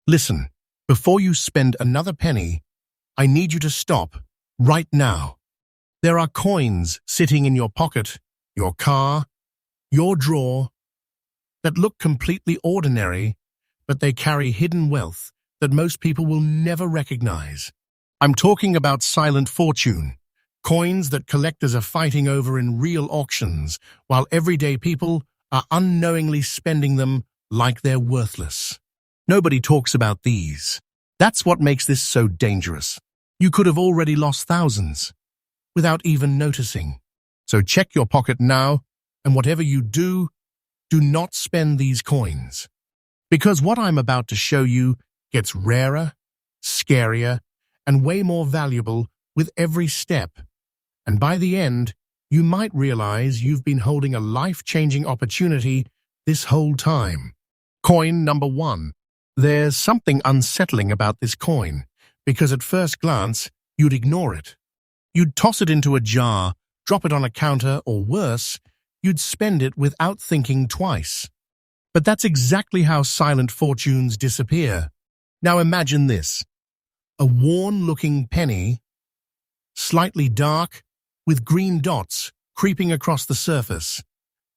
Listen, before you spend another penny, I need you to stop right now. There are coins sitting in your pocket, your car, your drawer, that look completely ordinary, but they carry hidden wealth that most people will never recognize. I'm talking about silent fortune, coins that collectors are fighting over in real auctions, while everyday people are unknowingly spending them like they're worthless. Nobody talks about these. That's what makes this so dangerous. You could have already lost thousands without even noticing. So check your pocket now, and whatever you do, do not spend these coins. Because what I'm about to show you gets rarer, scarier, and way more valuable with every step. And by the end, you might realize you've been holding a life-changing opportunity this whole time. Coin number 1. There's something unsettling about this coin, because at first glance, you'd ignore it. You'd toss it into a jar, drop it on a counter, or worse, you'd spend it without thinking twice. But that's exactly how silent fortunes disappear. Now imagine this. A worn-looking penny, slightly dark, with green dots creeping across the surface.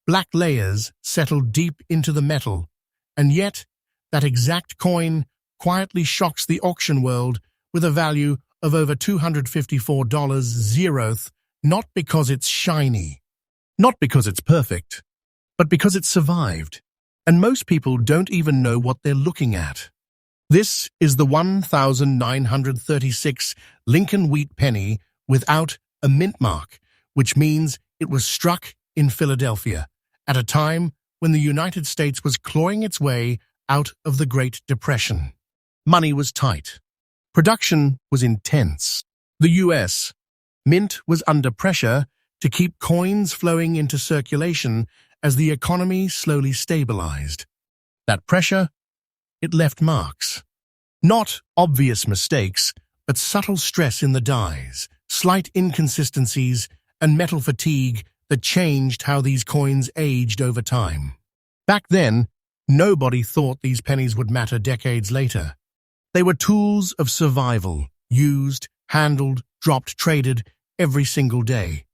Black layers settled deep into the metal, and yet that exact coin quietly shocks the auction world with a value of over $254 zeroth, not because it's shiny, not because it's perfect, but because it survived. And most people don't even know what they're looking at. This is the 1936 Lincoln wheat penny without a mint mark, which means it was struck in Philadelphia at a time when the United States was clawing its way out of the Great Depression. Money was tight. Production was intense. The U.S. Mint was under pressure to keep coins flowing into circulation as the economy slowly stabilized. That pressure, it left marks. Not obvious mistakes, but subtle stress in the dies, slight inconsistencies, and metal fatigue that changed how these coins aged over time. Back then, nobody thought these pennies would matter decades later. They were tools of survival, used, handled, dropped, traded every single day.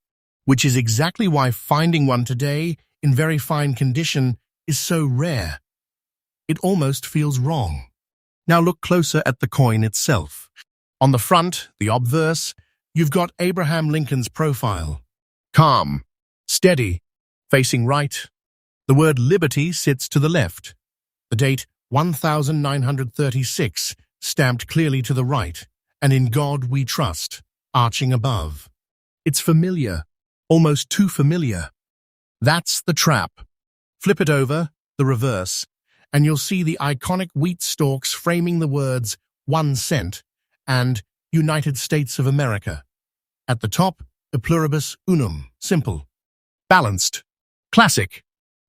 Which is exactly why finding one today in very fine condition is so rare. It almost feels wrong. Now look closer at the coin itself. On the front, the obverse, you've got Abraham Lincoln's profile. Calm, steady, facing right. The word liberty sits to the left. The date 1936, stamped clearly to the right, and in God we trust, arching above. It's familiar, almost too familiar. That's the trap. Flip it over, the reverse, and you'll see the iconic wheat stalks framing the words 1 cent and United States of America. At the top, the pluribus unum, simple, balanced, classic.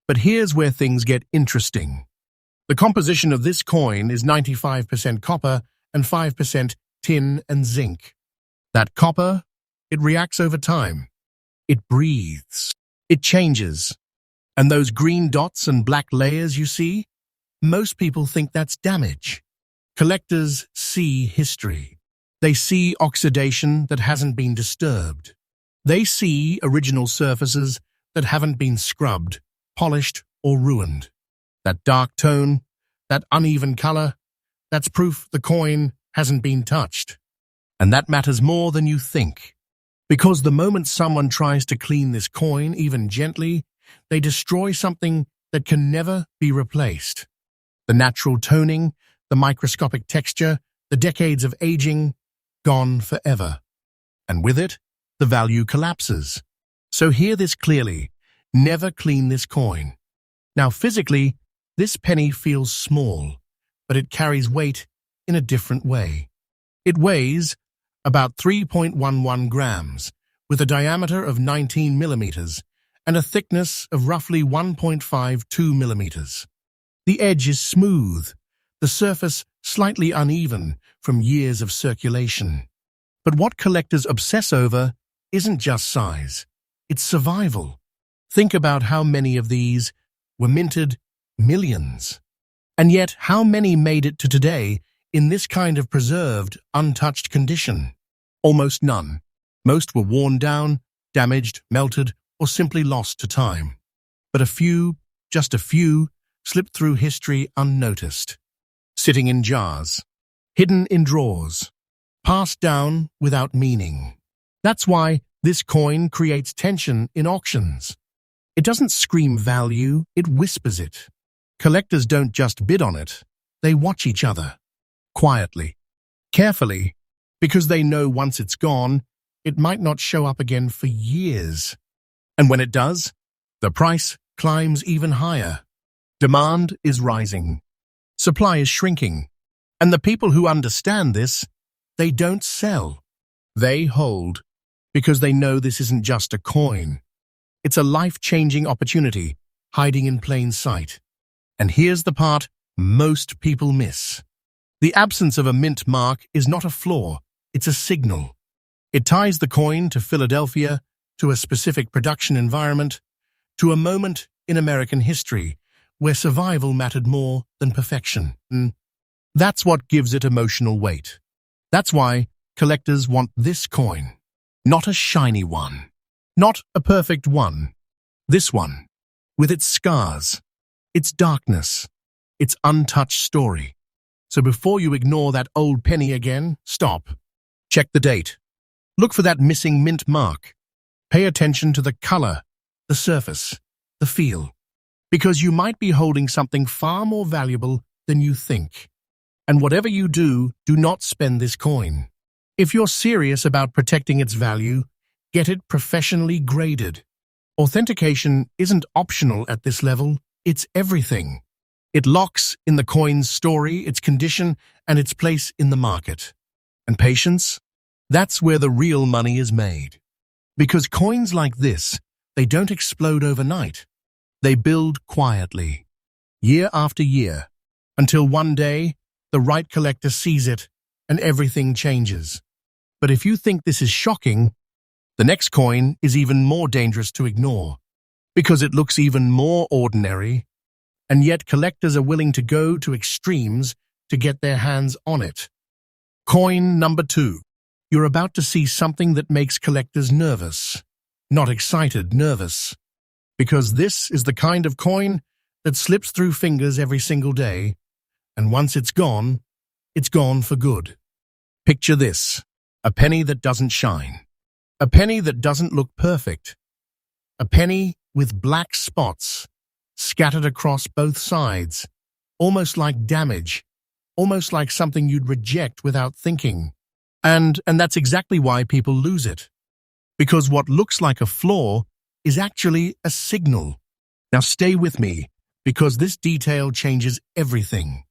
But here's where things get interesting. The composition of this coin is 95% copper and 5% tin and zinc. That copper, it reacts over time. It breathes. It changes. And those green dots and black layers you see, most people think that's damage. Collectors see history. They see oxidation that hasn't been disturbed. They see original surfaces that haven't been scrubbed, polished, or ruined. That dark tone, that uneven color, that's proof the coin hasn't been touched. And that matters more than you think. Because the moment someone tries to clean this coin, even gently, they destroy something that can never be replaced. The natural toning, the microscopic texture, the decades of aging, gone forever. And with it, the value collapses. So hear this clearly. Never clean this coin. Now physically, this penny feels small, but it carries weight in a different way. It weighs about 3.11 grams, with a diameter of 19 millimeters and a thickness of roughly 1.52 millimeters. The edge is smooth, the surface slightly uneven from years of circulation. But what collectors obsess over isn't just size, it's survival. Think about how many of these were minted millions. And yet, how many made it to today in this kind of preserved, untouched condition? Almost none. Most were worn down, damaged, melted, or simply lost to time. But a few, just a few, slipped through history unnoticed. Sitting in jars, hidden in drawers, passed down without meaning. That's why this coin creates tension in auctions. It doesn't scream value, it whispers it. Collectors don't just bid on it, they watch each other. Quietly, carefully, because they know once it's gone, it might not show up again for years. And when it does, the price climbs even higher. Demand is rising. Supply is shrinking. And the people who understand this, they don't sell. They hold, because they know this isn't just a coin. It's a life-changing opportunity, hiding in plain sight. And here's the part most people miss. The absence of a mint mark is not a flaw, it's a signal. It ties the coin to Philadelphia, to a specific production environment, to a moment in American history where survival mattered more than perfection. That's what gives it emotional weight. That's why collectors want this coin. Not a shiny one. Not a perfect one. This one, with its scars, its darkness, its untouched story. So before you ignore that old penny again, stop. Check the date. Look for that missing mint mark. Pay attention to the color, the surface, the feel. Because you might be holding something far more valuable than you think. And whatever you do, do not spend this coin. If you're serious about protecting its value, get it professionally graded. Authentication isn't optional at this level, it's everything. It locks in the coin's story, its condition, and its place in the market. And patience? That's where the real money is made. Because coins like this, they don't explode overnight. They build quietly, year after year, until one day, the right collector sees it and everything changes. But if you think this is shocking, the next coin is even more dangerous to ignore, because it looks even more ordinary, and yet collectors are willing to go to extremes to get their hands on it. Coin number 2. You're about to see something that makes collectors nervous. Not excited, nervous. Because this is the kind of coin that slips through fingers every single day, and once it's gone for good. Picture this, a penny that doesn't shine. A penny that doesn't look perfect. A penny with black spots scattered across both sides, almost like damage, almost like something you'd reject without thinking. And that's exactly why people lose it. Because what looks like a flaw is actually a signal. Now stay with me, because this detail changes everything.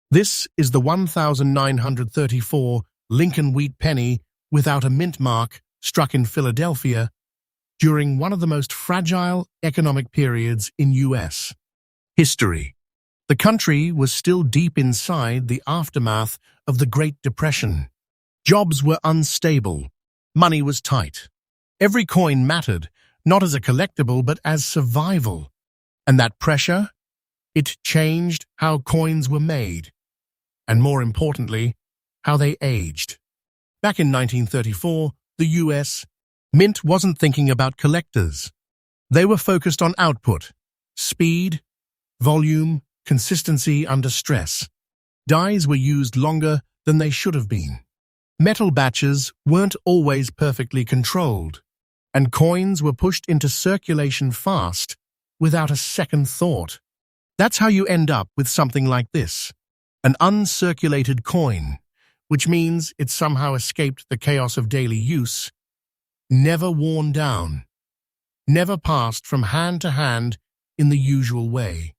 This is the 1934 Lincoln wheat penny without a mint mark struck in Philadelphia during one of the most fragile economic periods in U.S. history. The country was still deep inside the aftermath of the Great Depression. Jobs were unstable. Money was tight. Every coin mattered, not as a collectible but as survival. And that pressure, it changed how coins were made. And more importantly, how they aged. Back in 1934, the U.S. Mint wasn't thinking about collectors. They were focused on output, speed, volume, consistency under stress. Dies were used longer than they should have been. Metal batches weren't always perfectly controlled, and coins were pushed into circulation fast without a second thought. That's how you end up with something like this, an uncirculated coin, which means it somehow escaped the chaos of daily use, never worn down, never passed from hand to hand in the usual way.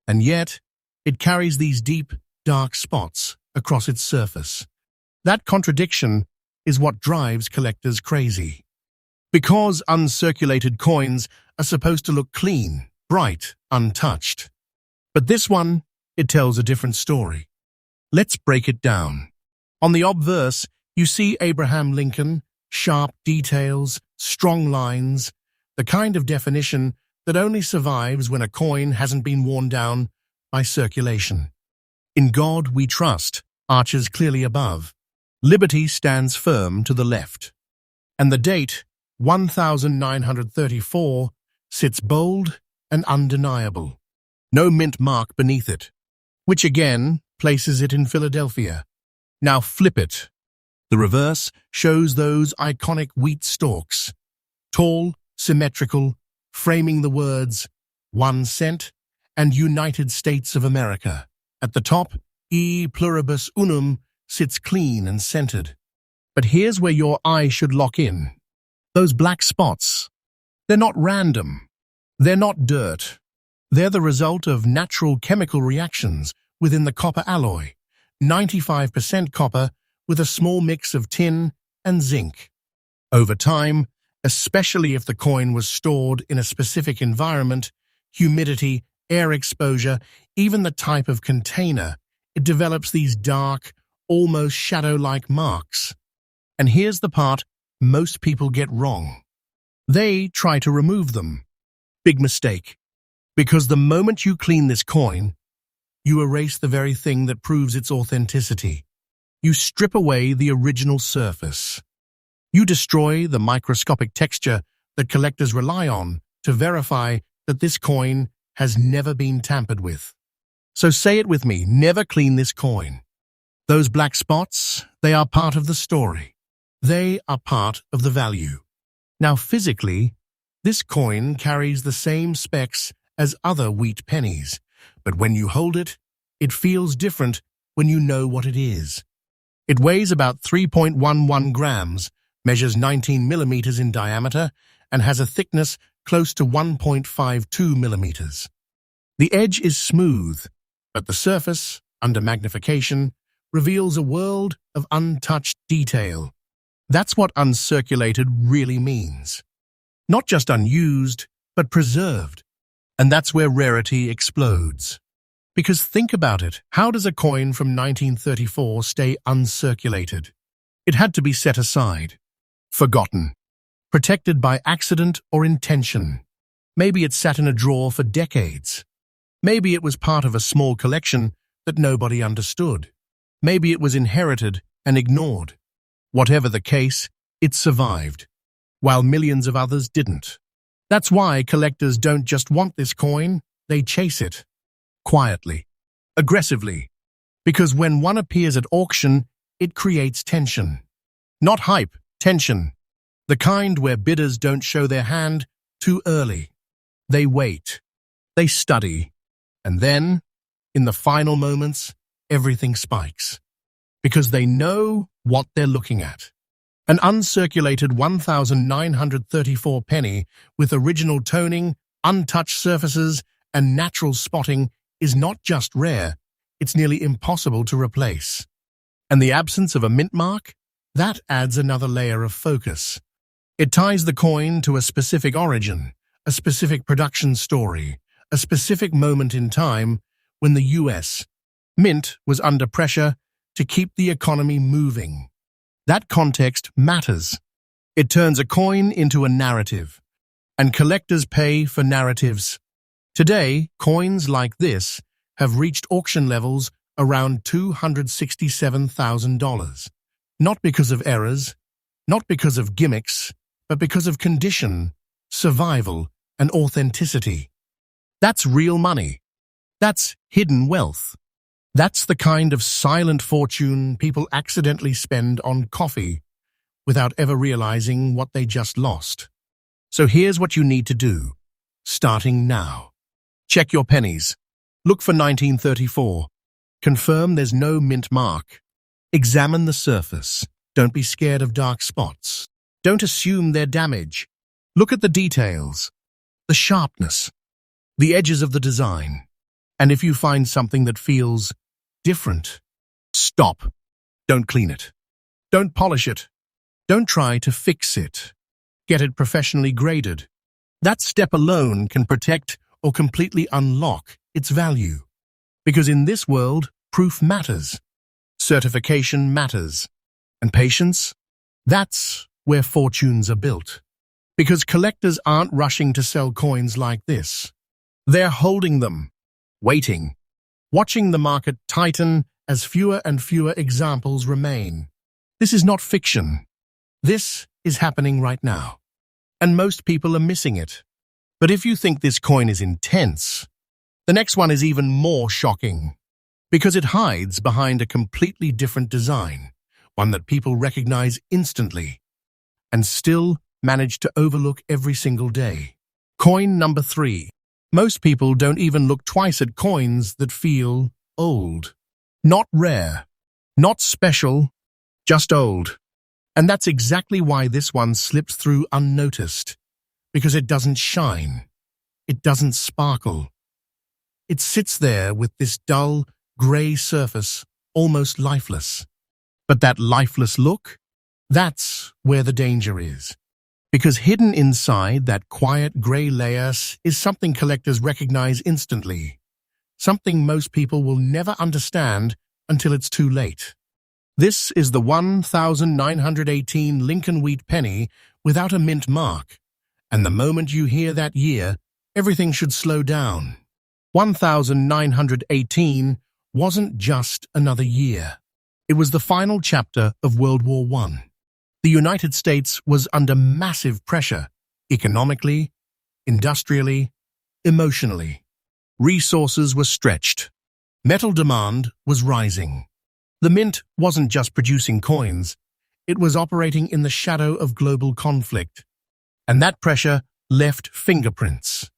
And yet, it carries these deep, dark spots across its surface. That contradiction is what drives collectors crazy. Because uncirculated coins are supposed to look clean, bright, untouched. But this one, it tells a different story. Let's break it down. On the obverse, you see Abraham Lincoln, sharp details, strong lines, the kind of definition that only survives when a coin hasn't been worn down by circulation. In God we trust arches clearly above. Liberty stands firm to the left. And the date, 1934, sits bold and undeniable. No mint mark beneath it, which again places it in Philadelphia. Now flip it. The reverse shows those iconic wheat stalks, tall, symmetrical, framing the words 1 cent and United States of America. At the top, E pluribus unum sits clean and centered. But here's where your eye should lock in. Those black spots, they're not random. They're not dirt. They're the result of natural chemical reactions within the copper alloy, 95% copper with a small mix of tin and zinc. Over time, especially if the coin was stored in a specific environment, humidity, air exposure, even the type of container, it develops these dark, almost shadow-like marks. And here's the part most people get wrong. They try to remove them. Big mistake. Because the moment you clean this coin, you erase the very thing that proves its authenticity. You strip away the original surface. You destroy the microscopic texture that collectors rely on to verify that this coin has never been tampered with. So say it with me, never clean this coin. Those black spots, they are part of the story. They are part of the value. Now physically, this coin carries the same specs as other wheat pennies, but when you hold it, it feels different when you know what it is. It weighs about 3.11 grams, measures 19 millimeters in diameter, and has a thickness close to 1.52 millimeters. The edge is smooth, but the surface, under magnification, reveals a world of untouched detail. That's what uncirculated really means. Not just unused, but preserved. And that's where rarity explodes. Because think about it, how does a coin from 1934 stay uncirculated? It had to be set aside, forgotten, protected by accident or intention. Maybe it sat in a drawer for decades. Maybe it was part of a small collection that nobody understood. Maybe it was inherited and ignored. Whatever the case, it survived, while millions of others didn't. That's why collectors don't just want this coin, they chase it. Quietly, aggressively. Because when one appears at auction, it creates tension. Not hype, tension. The kind where bidders don't show their hand too early. They wait. They study. And then, in the final moments, everything spikes. Because they know what they're looking at. An uncirculated 1934 penny with original toning, untouched surfaces, and natural spotting is not just rare, it's nearly impossible to replace. And the absence of a mint mark? That adds another layer of focus. It ties the coin to a specific origin, a specific production story, a specific moment in time when the US Mint was under pressure to keep the economy moving. That context matters. It turns a coin into a narrative, and collectors pay for narratives. Today, coins like this have reached auction levels around $267,000. Not because of errors, not because of gimmicks, but because of condition, survival, and authenticity. That's real money. That's hidden wealth. That's the kind of silent fortune people accidentally spend on coffee without ever realizing what they just lost. So here's what you need to do, starting now. Check your pennies. Look for 1934. Confirm there's no mint mark. Examine the surface. Don't be scared of dark spots. Don't assume they're damage. Look at the details, the sharpness, the edges of the design. And if you find something that feels different, stop. Don't clean it. Don't polish it. Don't try to fix it. Get it professionally graded. That step alone can protect or completely unlock its value. Because in this world, proof matters. Certification matters. And patience? That's where fortunes are built. Because collectors aren't rushing to sell coins like this. They're holding them, waiting, watching the market tighten as fewer and fewer examples remain. This is not fiction. This is happening right now. And most people are missing it. But if you think this coin is intense, the next one is even more shocking, because it hides behind a completely different design, one that people recognize instantly, and still manage to overlook every single day. Coin number 3. Most people don't even look twice at coins that feel old. Not rare, not special, just old. And that's exactly why this one slips through unnoticed, because it doesn't shine, it doesn't sparkle. It sits there with this dull, grey surface, almost lifeless. But that lifeless look, that's where the danger is. Because hidden inside that quiet grey layer is something collectors recognize instantly. Something most people will never understand until it's too late. This is the 1918 Lincoln Wheat penny without a mint mark. And the moment you hear that year, everything should slow down. 1918 wasn't just another year. It was the final chapter of World War I. The United States was under massive pressure, economically, industrially, emotionally. Resources were stretched. Metal demand was rising. The mint wasn't just producing coins, it was operating in the shadow of global conflict. And that pressure left fingerprints.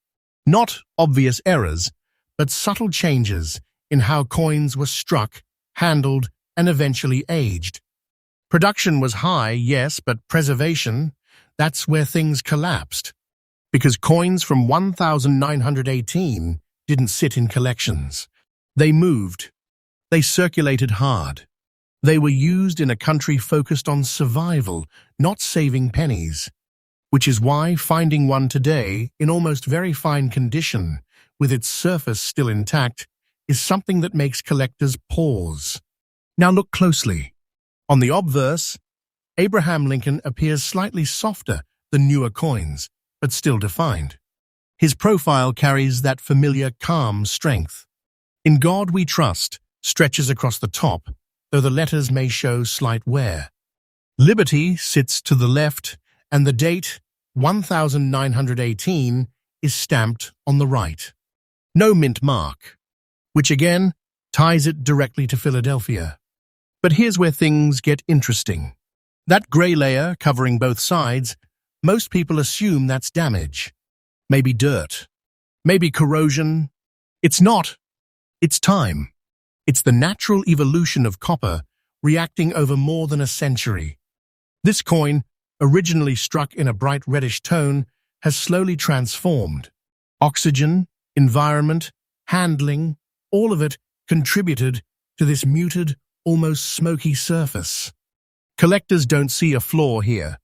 Not obvious errors, but subtle changes in how coins were struck, handled, and eventually aged. Production was high, yes, but preservation, that's where things collapsed. Because coins from 1918 didn't sit in collections. They moved. They circulated hard. They were used in a country focused on survival, not saving pennies. Which is why finding one today, in almost very fine condition, with its surface still intact, is something that makes collectors pause. Now look closely. On the obverse, Abraham Lincoln appears slightly softer than newer coins, but still defined. His profile carries that familiar calm strength. In God We Trust stretches across the top, though the letters may show slight wear. Liberty sits to the left, and the date, 1918, is stamped on the right. No mint mark, which again ties it directly to Philadelphia. But here's where things get interesting. That grey layer covering both sides, most people assume that's damage. Maybe dirt. Maybe corrosion. It's not. It's time. It's the natural evolution of copper reacting over more than a century. This coin, originally struck in a bright reddish tone, has slowly transformed. Oxygen, environment, handling, all of it contributed to this muted, almost smoky surface. Collectors don't see a flaw here.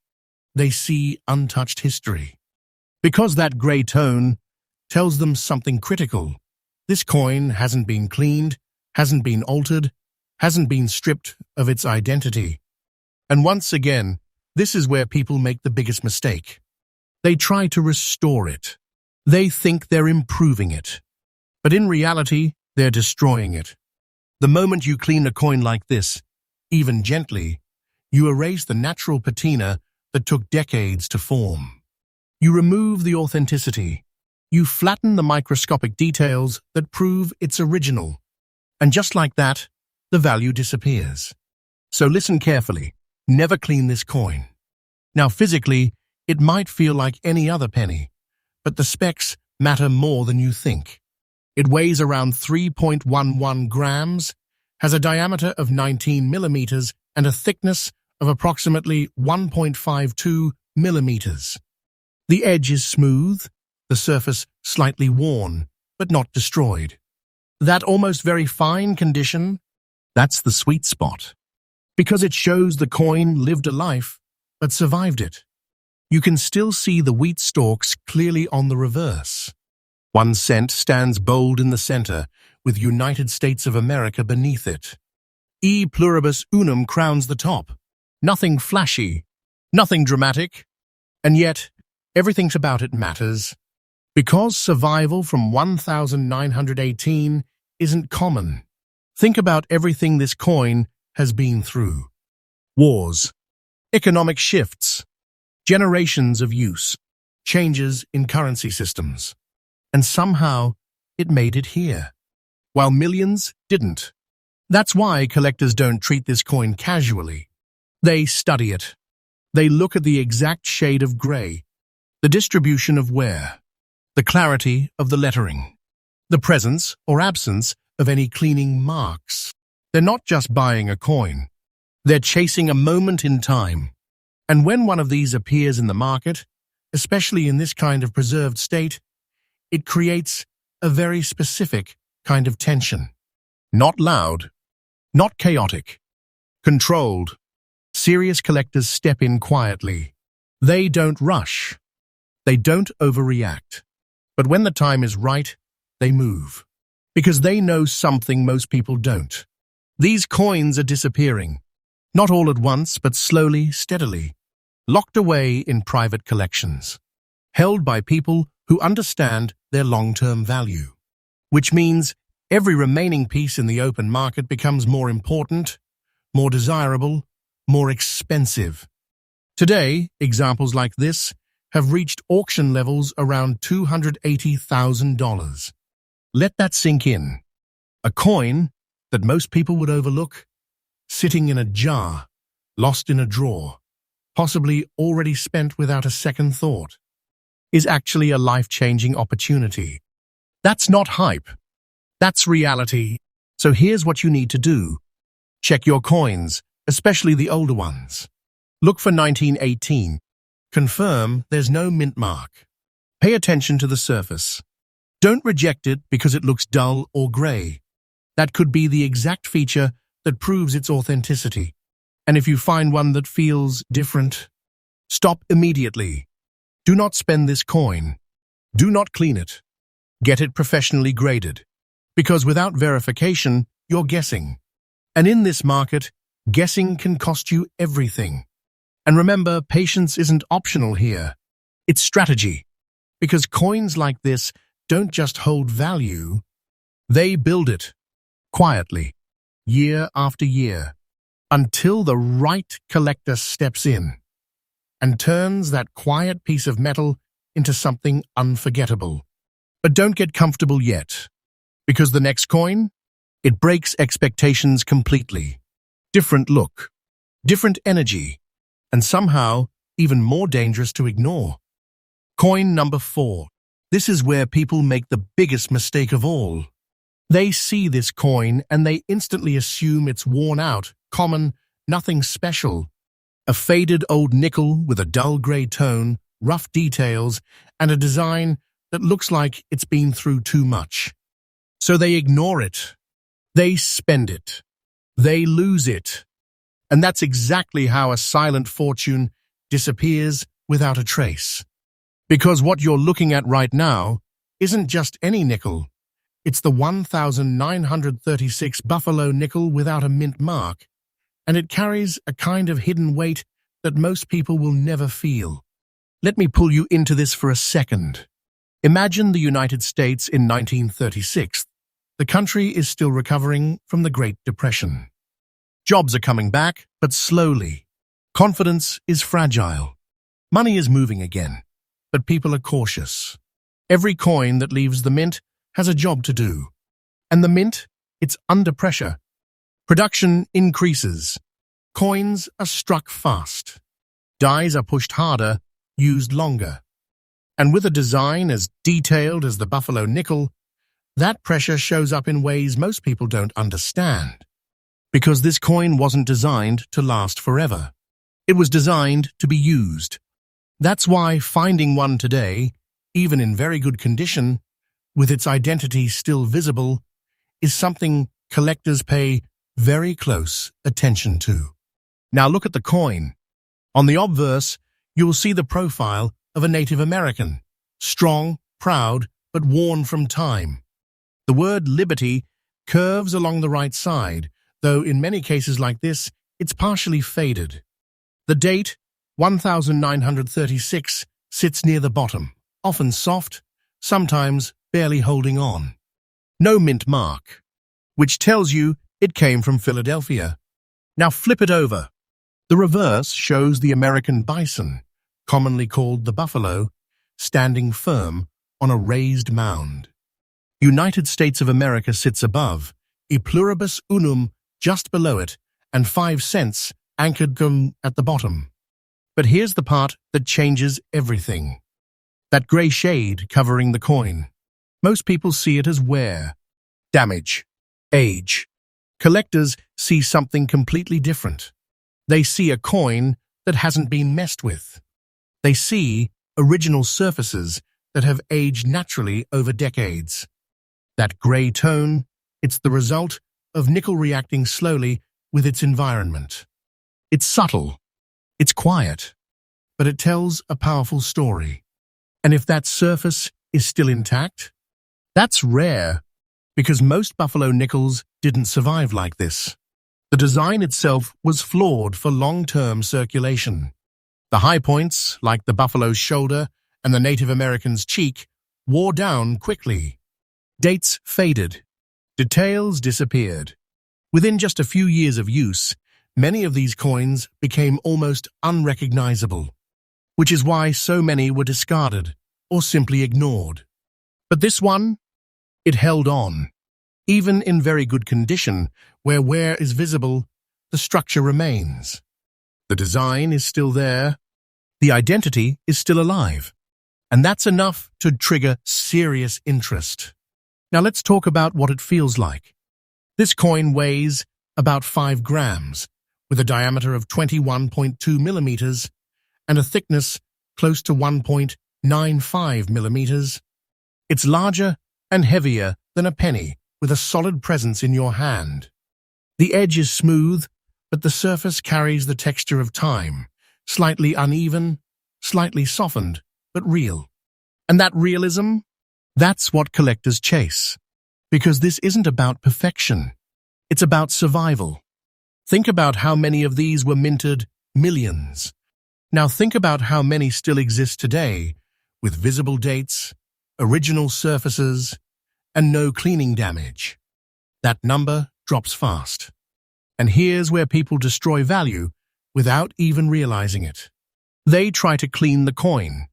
They see untouched history. Because that grey tone tells them something critical. This coin hasn't been cleaned, hasn't been altered, hasn't been stripped of its identity. And once again, this is where people make the biggest mistake. They try to restore it. They think they're improving it. But in reality, they're destroying it. The moment you clean a coin like this, even gently, you erase the natural patina that took decades to form. You remove the authenticity. You flatten the microscopic details that prove it's original. And just like that, the value disappears. So listen carefully. Never clean this coin. Now physically, it might feel like any other penny, but the specs matter more than you think. It weighs around 3.11 grams, has a diameter of 19 millimeters, and a thickness of approximately 1.52 millimeters. The edge is smooth, the surface slightly worn, but not destroyed. That almost very fine condition, that's the sweet spot. Because it shows the coin lived a life, but survived it. You can still see the wheat stalks clearly on the reverse. 1 cent stands bold in the center, with United States of America beneath it. E pluribus unum crowns the top. Nothing flashy, nothing dramatic, and yet everything about it matters. Because survival from 1918 isn't common. Think about everything this coin has been through. Wars, economic shifts, generations of use, changes in currency systems. And somehow, it made it here, while millions didn't. That's why collectors don't treat this coin casually. They study it. They look at the exact shade of gray, the distribution of wear, the clarity of the lettering, the presence or absence of any cleaning marks. They're not just buying a coin. They're chasing a moment in time. And when one of these appears in the market, especially in this kind of preserved state, it creates a very specific kind of tension. Not loud, not chaotic, controlled. Serious collectors step in quietly. They don't rush. They don't overreact. But when the time is right, they move. Because they know something most people don't. These coins are disappearing. Not all at once, but slowly, steadily. Locked away in private collections. Held by people who understand their long-term value. Which means every remaining piece in the open market becomes more important, more desirable, more expensive. Today, examples like this have reached auction levels around $280,000. Let that sink in. A coin that most people would overlook, sitting in a jar, lost in a drawer, possibly already spent without a second thought, is actually a life-changing opportunity. That's not hype. That's reality. So here's what you need to do. Check your coins, especially the older ones. Look for 1918. Confirm there's no mint mark. Pay attention to the surface. Don't reject it because it looks dull or gray. That could be the exact feature that proves its authenticity. And if you find one that feels different, stop immediately. Do not spend this coin. Do not clean it. Get it professionally graded. Because without verification, you're guessing. And in this market, guessing can cost you everything. And remember, patience isn't optional here. It's strategy. Because coins like this don't just hold value, they build it, quietly, year after year, until the right collector steps in and turns that quiet piece of metal into something unforgettable. But don't get comfortable yet, because the next coin, it breaks expectations completely. Different look, different energy, and somehow even more dangerous to ignore. Coin number 4. This is where people make the biggest mistake of all. They see this coin and they instantly assume it's worn out, common, nothing special. A faded old nickel with a dull grey tone, rough details, and a design that looks like it's been through too much. So they ignore it. They spend it. They lose it. And that's exactly how a silent fortune disappears without a trace. Because what you're looking at right now isn't just any nickel. It's the 1936 Buffalo nickel without a mint mark, and it carries a kind of hidden weight that most people will never feel. Let me pull you into this for a second. Imagine the United States in 1936. The country is still recovering from the Great Depression. Jobs are coming back, but slowly. Confidence is fragile. Money is moving again. But people are cautious. Every coin that leaves the mint has a job to do. And the mint, it's under pressure. Production increases. Coins are struck fast. Dies are pushed harder, used longer. And with a design as detailed as the Buffalo nickel, that pressure shows up in ways most people don't understand. Because this coin wasn't designed to last forever. It was designed to be used. That's why finding one today, even in very good condition, with its identity still visible, is something collectors pay very close attention to. Now look at the coin. On the obverse, you will see the profile of a Native American, strong, proud, but worn from time. The word liberty curves along the right side, though in many cases like this, it's partially faded. The date, 1936, sits near the bottom, often soft, sometimes barely holding on. No mint mark, which tells you it came from Philadelphia. Now flip it over. The reverse shows the American bison, commonly called the buffalo, standing firm on a raised mound. United States of America sits above, e pluribus unum just below it, and 5 cents anchored at the bottom. But here's the part that changes everything. That grey shade covering the coin. Most people see it as wear, damage, age. Collectors see something completely different. They see a coin that hasn't been messed with. They see original surfaces that have aged naturally over decades. That grey tone, it's the result of nickel reacting slowly with its environment. It's subtle, it's quiet, but it tells a powerful story. And if that surface is still intact, that's rare, because most buffalo nickels didn't survive like this. The design itself was flawed for long-term circulation. The high points, like the buffalo's shoulder and the Native American's cheek, wore down quickly. Dates faded. Details disappeared. Within just a few years of use, many of these coins became almost unrecognizable, which is why so many were discarded or simply ignored. But this one, it held on. Even in very good condition, where wear is visible, the structure remains. The design is still there. The identity is still alive. And that's enough to trigger serious interest. Now let's talk about what it feels like. This coin weighs about 5 grams, with a diameter of 21.2 millimeters and a thickness close to 1.95 millimeters. It's larger and heavier than a penny, with a solid presence in your hand. The edge is smooth, but the surface carries the texture of time, slightly uneven, slightly softened, but real. And that realism, that's what collectors chase. Because this isn't about perfection. It's about survival. Think about how many of these were minted, millions. Now think about how many still exist today, with visible dates, original surfaces, and no cleaning damage. That number drops fast. And here's where people destroy value without even realizing it. They try to clean the coin.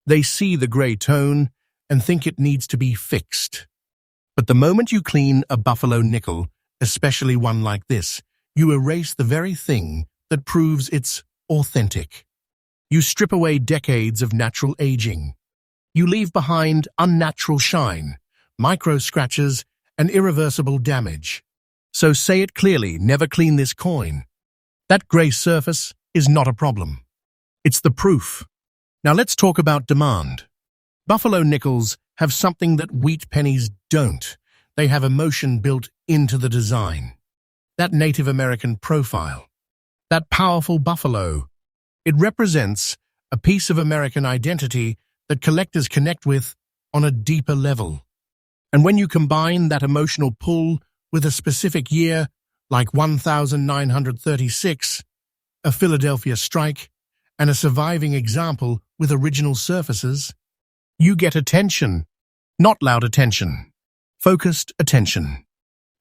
They see the grey tone and think it needs to be fixed. But the moment you clean a buffalo nickel, especially one like this, you erase the very thing that proves it's authentic. You strip away decades of natural aging. You leave behind unnatural shine, micro scratches, and irreversible damage. So say it clearly, never clean this coin. That grey surface is not a problem. It's the proof. Now let's talk about demand. Buffalo nickels have something that wheat pennies don't. They have emotion built into the design. That Native American profile. That powerful buffalo. It represents a piece of American identity that collectors connect with on a deeper level. And when you combine that emotional pull with a specific year, like 1936, a Philadelphia strike, and a surviving example with original surfaces, you get attention. Not loud attention. Focused attention.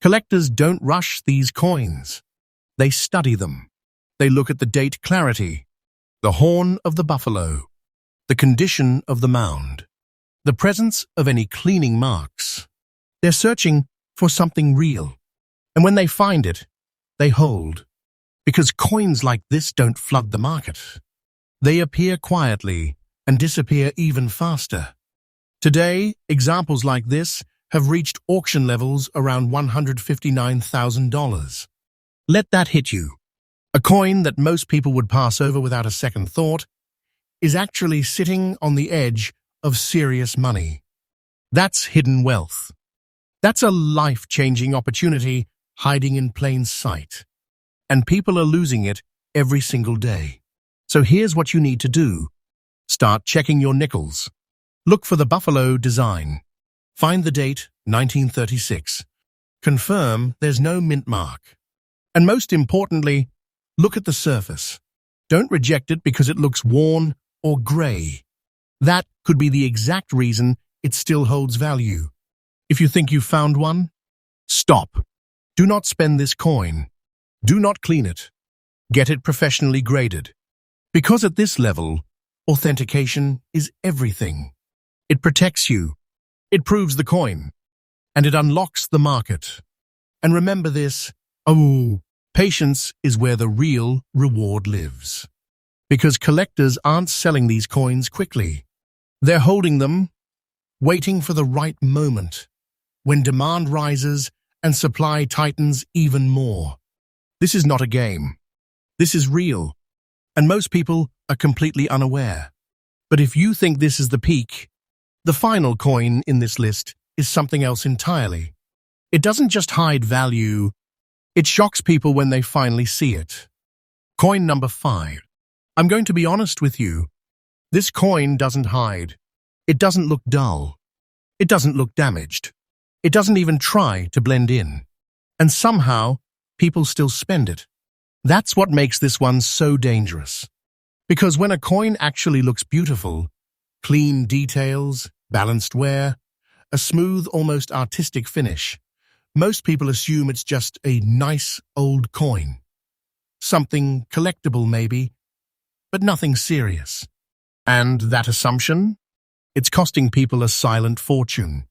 Collectors don't rush these coins. They study them. They look at the date clarity, the horn of the buffalo, the condition of the mound, the presence of any cleaning marks. They're searching for something real. And when they find it, they hold. Because coins like this don't flood the market. They appear quietly and disappear even faster. Today, examples like this have reached auction levels around $159,000. Let that hit you. A coin that most people would pass over without a second thought is actually sitting on the edge of serious money. That's hidden wealth. That's a life-changing opportunity hiding in plain sight. And people are losing it every single day. So here's what you need to do. Start checking your nickels. Look for the buffalo design. Find the date, 1936. Confirm there's no mint mark. And most importantly, look at the surface. Don't reject it because it looks worn or grey. That could be the exact reason it still holds value. If you think you've found one, stop. Do not spend this coin. Do not clean it. Get it professionally graded. Because at this level, authentication is everything. It protects you. It proves the coin. And it unlocks the market. And remember this, patience is where the real reward lives. Because collectors aren't selling these coins quickly. They're holding them, waiting for the right moment, when demand rises and supply tightens even more. This is not a game. This is real. And most people are completely unaware. But if you think this is the peak, the final coin in this list is something else entirely. It doesn't just hide value, it shocks people when they finally see it. Coin number 5. I'm going to be honest with you. This coin doesn't hide. It doesn't look dull. It doesn't look damaged. It doesn't even try to blend in. And somehow, people still spend it. That's what makes this one so dangerous. Because when a coin actually looks beautiful, clean details, balanced wear, a smooth, almost artistic finish, most people assume it's just a nice old coin. Something collectible maybe, but nothing serious. And that assumption? It's costing people a silent fortune.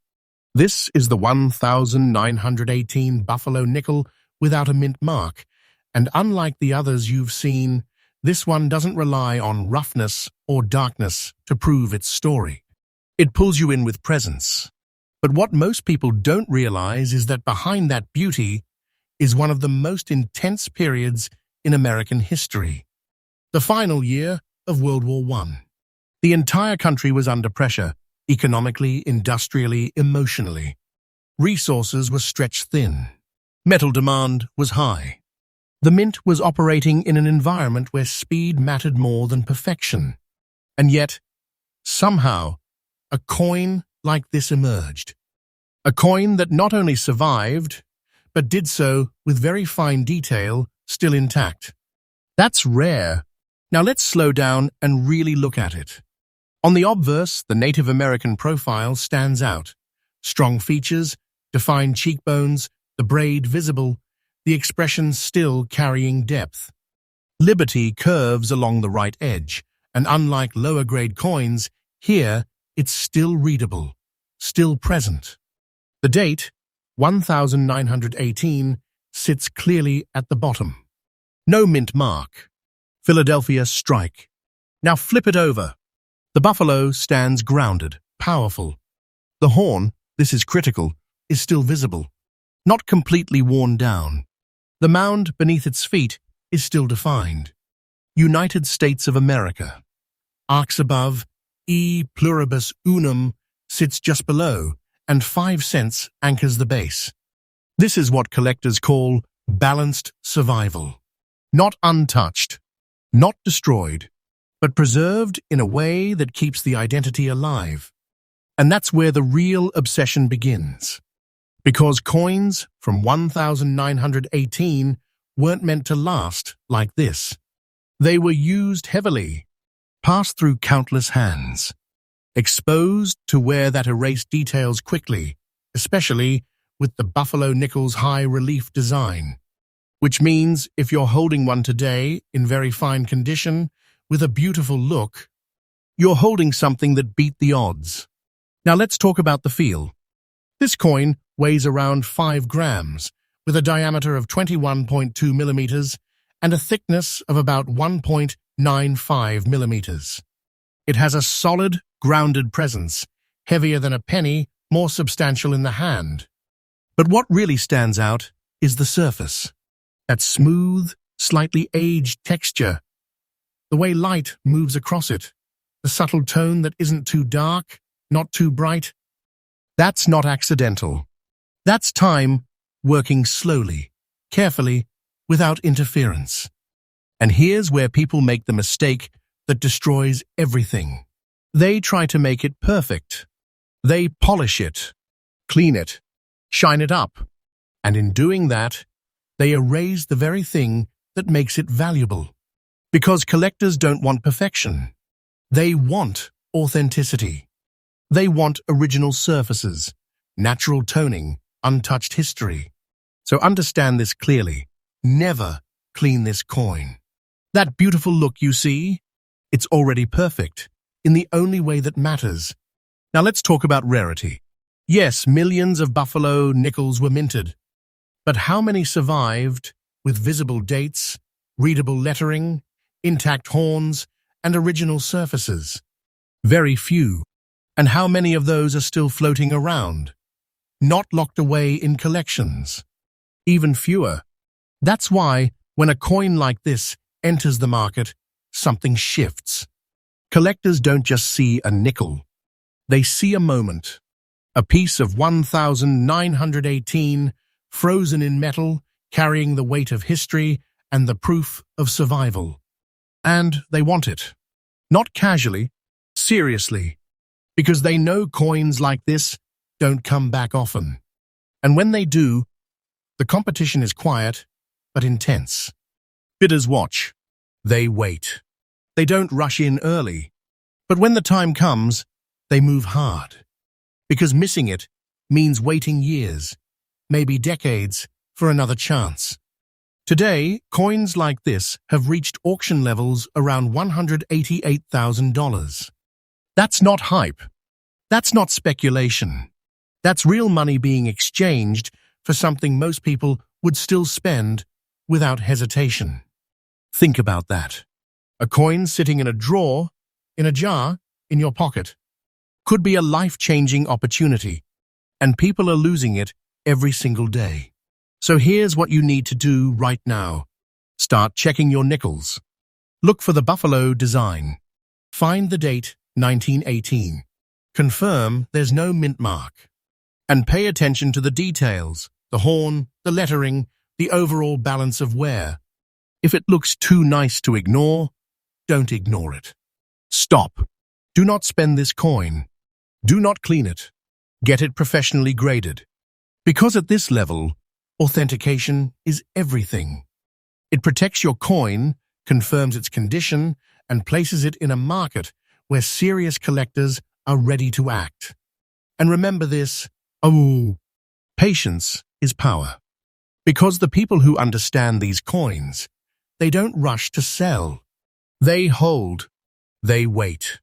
This is the 1918 Buffalo nickel without a mint mark, and unlike the others you've seen, this one doesn't rely on roughness or darkness to prove its story. It pulls you in with presence. But what most people don't realize is that behind that beauty is one of the most intense periods in American history. The final year of World War I. The entire country was under pressure, economically, industrially, emotionally. Resources were stretched thin. Metal demand was high. The mint was operating in an environment where speed mattered more than perfection. And yet, somehow, a coin like this emerged. A coin that not only survived, but did so with very fine detail still intact. That's rare. Now let's slow down and really look at it. On the obverse, the Native American profile stands out. Strong features, defined cheekbones, the braid visible, the expression still carrying depth. Liberty curves along the right edge, and unlike lower-grade coins, here it's still readable, still present. The date, 1918, sits clearly at the bottom. No mint mark. Philadelphia strike. Now flip it over. The buffalo stands grounded, powerful. The horn, this is critical, is still visible, not completely worn down. The mound beneath its feet is still defined. United States of America. Arcs above, E pluribus unum sits just below, and 5 cents anchors the base. This is what collectors call balanced survival. Not untouched, not destroyed, but preserved in a way that keeps the identity alive. And that's where the real obsession begins. Because coins from 1918 weren't meant to last like this. They were used heavily, passed through countless hands, exposed to wear that erased details quickly, especially with the buffalo nickel's high relief design. Which means if you're holding one today in very fine condition, with a beautiful look, you're holding something that beat the odds. Now let's talk about the feel. This coin weighs around 5 grams, with a diameter of 21.2 millimeters and a thickness of about 1.95 millimeters. It has a solid, grounded presence, heavier than a penny, more substantial in the hand. But what really stands out is the surface. That smooth, slightly aged texture. The way light moves across it. The subtle tone that isn't too dark, not too bright. That's not accidental. That's time working slowly, carefully, without interference. And here's where people make the mistake that destroys everything. They try to make it perfect. They polish it, clean it, shine it up. And in doing that, they erase the very thing that makes it valuable. Because collectors don't want perfection. They want authenticity. They want original surfaces, natural toning, untouched history. So understand this clearly. Never clean this coin. That beautiful look you see? It's already perfect, in the only way that matters. Now let's talk about rarity. Yes, millions of buffalo nickels were minted. But how many survived with visible dates, readable lettering, intact horns, and original surfaces? Very few. And how many of those are still floating around, not locked away in collections? Even fewer. That's why, when a coin like this enters the market, something shifts. Collectors don't just see a nickel. They see a moment. A piece of 1918, frozen in metal, carrying the weight of history and the proof of survival. And they want it. Not casually, seriously. Because they know coins like this don't come back often. And when they do, the competition is quiet, but intense. Bidders watch. They wait. They don't rush in early. But when the time comes, they move hard. Because missing it means waiting years, maybe decades, for another chance. Today, coins like this have reached auction levels around $188,000. That's not hype. That's not speculation. That's real money being exchanged for something most people would still spend without hesitation. Think about that. A coin sitting in a drawer, in a jar, in your pocket, could be a life-changing opportunity, and people are losing it every single day. So here's what you need to do right now. Start checking your nickels. Look for the buffalo design. Find the date 1918. Confirm there's no mint mark. And pay attention to the details, the horn, the lettering, the overall balance of wear. If it looks too nice to ignore, don't ignore it. Stop. Do not spend this coin. Do not clean it. Get it professionally graded. Because at this level, authentication is everything. It protects your coin, confirms its condition, and places it in a market where serious collectors are ready to act. And remember this, patience is power. Because the people who understand these coins, they don't rush to sell. They hold. They wait.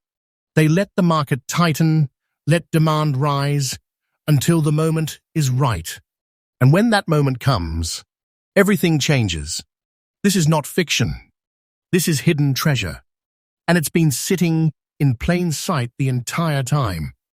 They let the market tighten, let demand rise, until the moment is right. And when that moment comes, everything changes. This is not fiction. This is hidden treasure. And it's been sitting in plain sight the entire time.